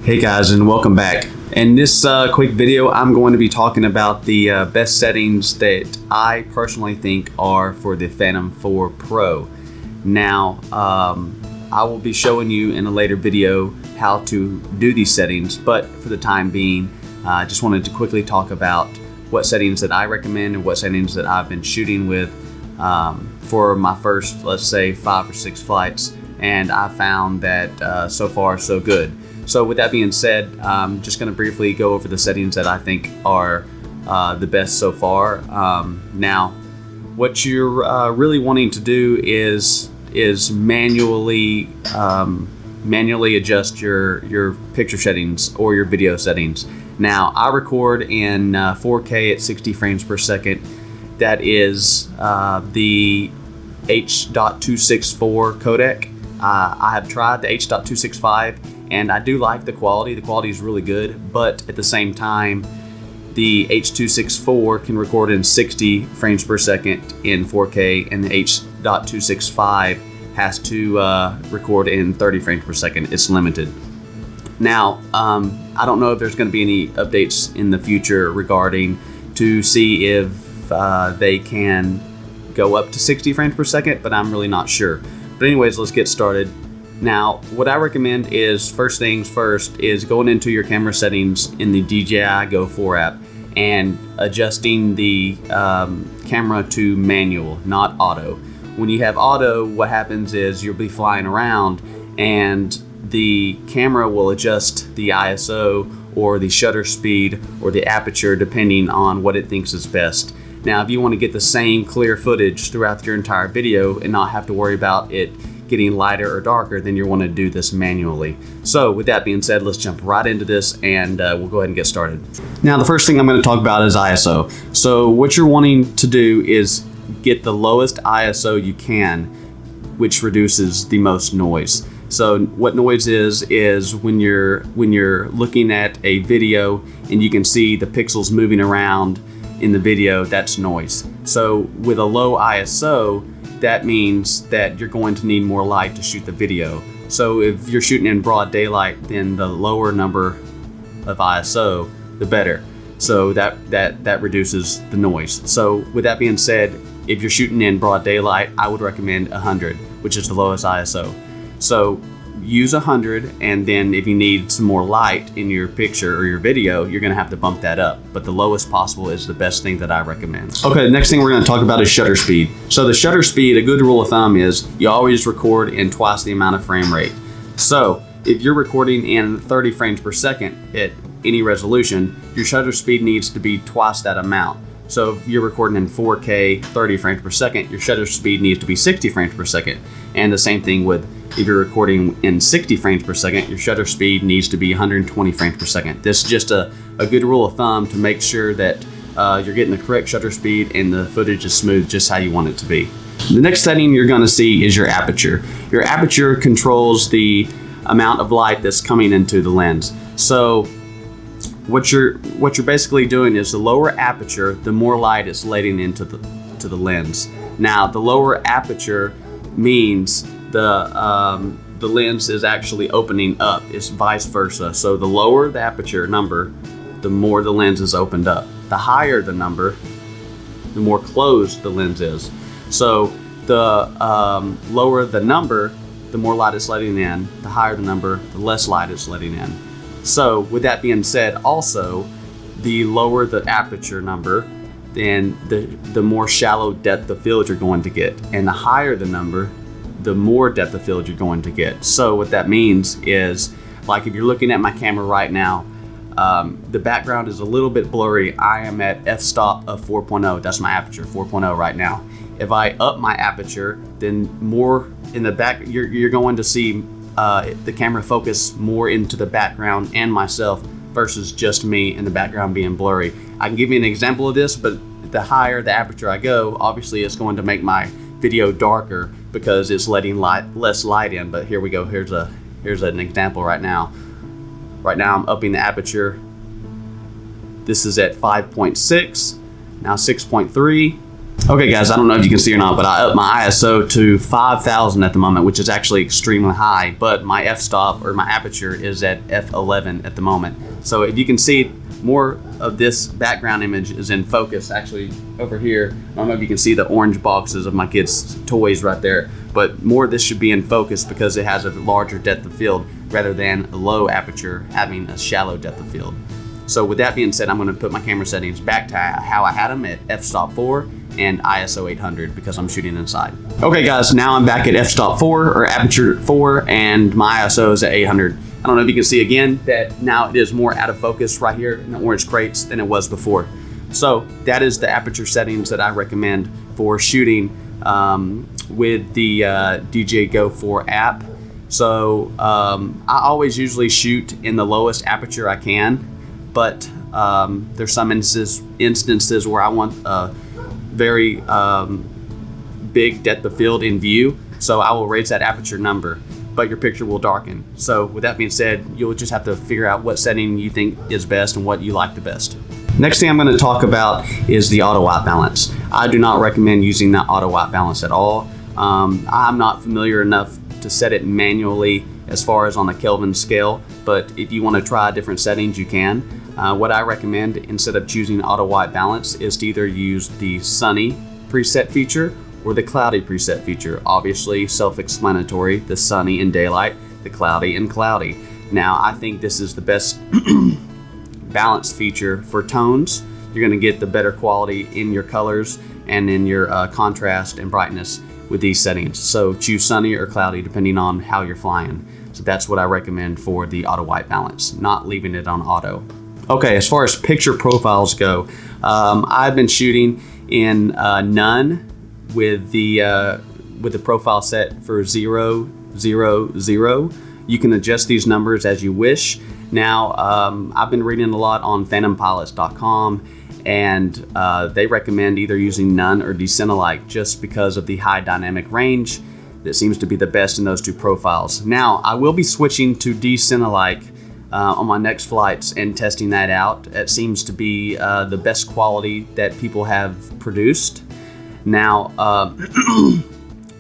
Hey guys, and welcome back. In this quick video, I'm going to be talking about the best settings that I personally think are for the Phantom 4 Pro. Now, I will be showing you in a later video how to do these settings, but for the time being, I just wanted to quickly talk about what settings that I recommend and what settings that I've been shooting with for my first, let's say, 5 or 6 flights, and I found that so far so good. So with that being said, I'm just going to briefly go over the settings that I think are the best so far. Now, what you're really wanting to do is manually adjust your picture settings or your video settings. Now, I record in 4K at 60 frames per second. That is the H.264 codec. I have tried the H.265. And I do like the quality. The quality is really good, but at the same time, the H.264 can record in 60 frames per second in 4K, and the H.265 has to record in 30 frames per second. It's limited. Now, I don't know if there's going to be any updates in the future regarding to see if they can go up to 60 frames per second, but I'm really not sure. But anyways, let's get started. Now, what I recommend is, first things first, is going into your camera settings in the DJI Go 4 app and adjusting the camera to manual, not auto. When you have auto, what happens is you'll be flying around and the camera will adjust the ISO or the shutter speed or the aperture depending on what it thinks is best. Now, if you want to get the same clear footage throughout your entire video and not have to worry about it getting lighter or darker, then you want to do this manually. So with that being said, let's jump right into this and we'll go ahead and get started. Now, the first thing I'm going to talk about is ISO. So what you're wanting to do is get the lowest ISO you can, which reduces the most noise. So what noise is when you're looking at a video and you can see the pixels moving around in the video, that's noise. So with a low ISO, that means that you're going to need more light to shoot the video. So if you're shooting in broad daylight, then the lower number of ISO, the better. So that reduces the noise. So with that being said, if you're shooting in broad daylight, I would recommend 100, which is the lowest ISO. So use 100, and then if you need some more light in your picture or your video, you're gonna have to bump that up. But the lowest possible is the best thing that I recommend. Okay, the next thing we're gonna talk about is shutter speed. So the shutter speed, a good rule of thumb is you always record in twice the amount of frame rate. So if you're recording in 30 frames per second at any resolution, your shutter speed needs to be twice that amount. So if you're recording in 4K 30 frames per second, your shutter speed needs to be 60 frames per second. And the same thing with if you're recording in 60 frames per second, your shutter speed needs to be 120 frames per second. This is just a good rule of thumb to make sure that you're getting the correct shutter speed and the footage is smooth just how you want it to be. The next setting you're gonna see is your aperture. Your aperture controls the amount of light that's coming into the lens. So what you're basically doing is the lower aperture, the more light it's letting into the lens. Now, the lower aperture means the lens is actually opening up. It's vice versa. So the lower the aperture number, the more the lens is opened up. The higher the number, the more closed the lens is. So the lower the number, the more light it's letting in. The higher the number, the less light it's letting in. So with that being said, also, the lower the aperture number, then the more shallow depth of field you're going to get. And the higher the number, the more depth of field you're going to get. So what that means is, like if you're looking at my camera right now, the background is a little bit blurry. I am at f-stop of 4.0. That's my aperture, 4.0 right now. If I up my aperture, then more in the back, you're going to see the camera focus more into the background and myself versus just me and the background being blurry. I can give you an example of this, but the higher the aperture I go, obviously it's going to make my video darker because it's letting less light in. But here we go. Here's an example right now. Right now I'm upping the aperture. This is at 5.6, now 6.3, Okay guys, I don't know if you can see or not, but I upped my ISO to 5,000 at the moment, which is actually extremely high, but my f-stop or my aperture is at f11 at the moment. So if you can see, more of this background image is in focus actually over here. I don't know if you can see the orange boxes of my kids' toys right there, but more of this should be in focus because it has a larger depth of field rather than a low aperture having a shallow depth of field. So with that being said, I'm going to put my camera settings back to how I had them at f-stop 4 and ISO 800 because I'm shooting inside. Okay guys, now I'm back at f-stop 4 or aperture 4 and my ISO is at 800. I don't know if you can see again that now it is more out of focus right here in the orange crates than it was before. So that is the aperture settings that I recommend for shooting with the DJI Go 4 app. So I always usually shoot in the lowest aperture I can, but there's some instances where I want a very big depth of field in view, so I will raise that aperture number, but your picture will darken. So with that being said, you'll just have to figure out what setting you think is best and what you like the best. Next thing I'm going to talk about is the auto white balance. I do not recommend using that auto white balance at all. I'm not familiar enough to set it manually as far as on the Kelvin scale, but if you want to try different settings, you can. What I recommend instead of choosing auto white balance is to either use the sunny preset feature or the cloudy preset feature. Obviously self-explanatory, the sunny in daylight, the cloudy in cloudy. Now I think this is the best balance feature for tones. You're going to get the better quality in your colors and in your contrast and brightness with these settings. So choose sunny or cloudy depending on how you're flying. So that's what I recommend for the auto white balance, not leaving it on auto. Okay, as far as picture profiles go, I've been shooting in none with the profile set for 0, 0, 0. You can adjust these numbers as you wish. Now, I've been reading a lot on phantompilots.com, and they recommend either using none or decenalike just because of the high dynamic range that seems to be the best in those two profiles. Now, I will be switching to decenalike on my next flights and testing that out. It seems to be the best quality that people have produced. Now,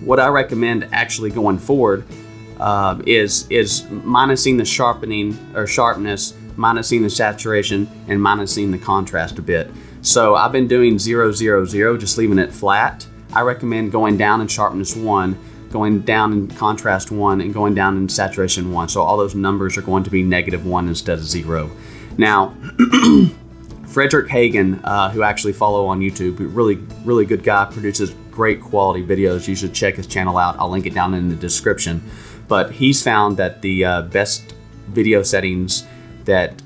what I recommend actually going forward is minusing the sharpening or sharpness, minusing the saturation, and minusing the contrast a bit. So I've been doing 0, 0, 0, just leaving it flat. I recommend going down in sharpness 1, going down in contrast 1, and going down in saturation 1. So all those numbers are going to be -1 instead of 0. Now, Frederick Hagen, who I actually follow on YouTube, really good guy, produces great quality videos. You should check his channel out. I'll link it down in the description. But he's found that the best video settings that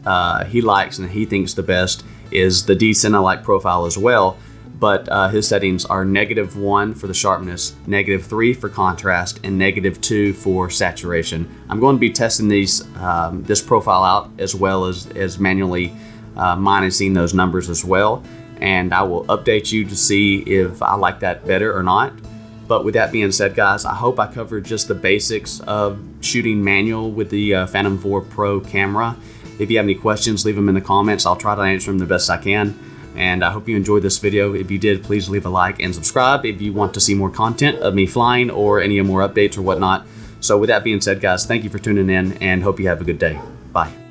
he likes and he thinks the best is the decenalike profile as well. But his settings are -1 for the sharpness, -3 for contrast, and -2 for saturation. I'm going to be testing this profile out as well as manually minusing those numbers as well, and I will update you to see if I like that better or not. But with that being said, guys, I hope I covered just the basics of shooting manual with the Phantom 4 Pro camera. If you have any questions, leave them in the comments. I'll try to answer them the best I can. And I hope you enjoyed this video. If you did, please leave a like and subscribe if you want to see more content of me flying or any more updates or whatnot. So with that being said, guys, thank you for tuning in and hope you have a good day. Bye.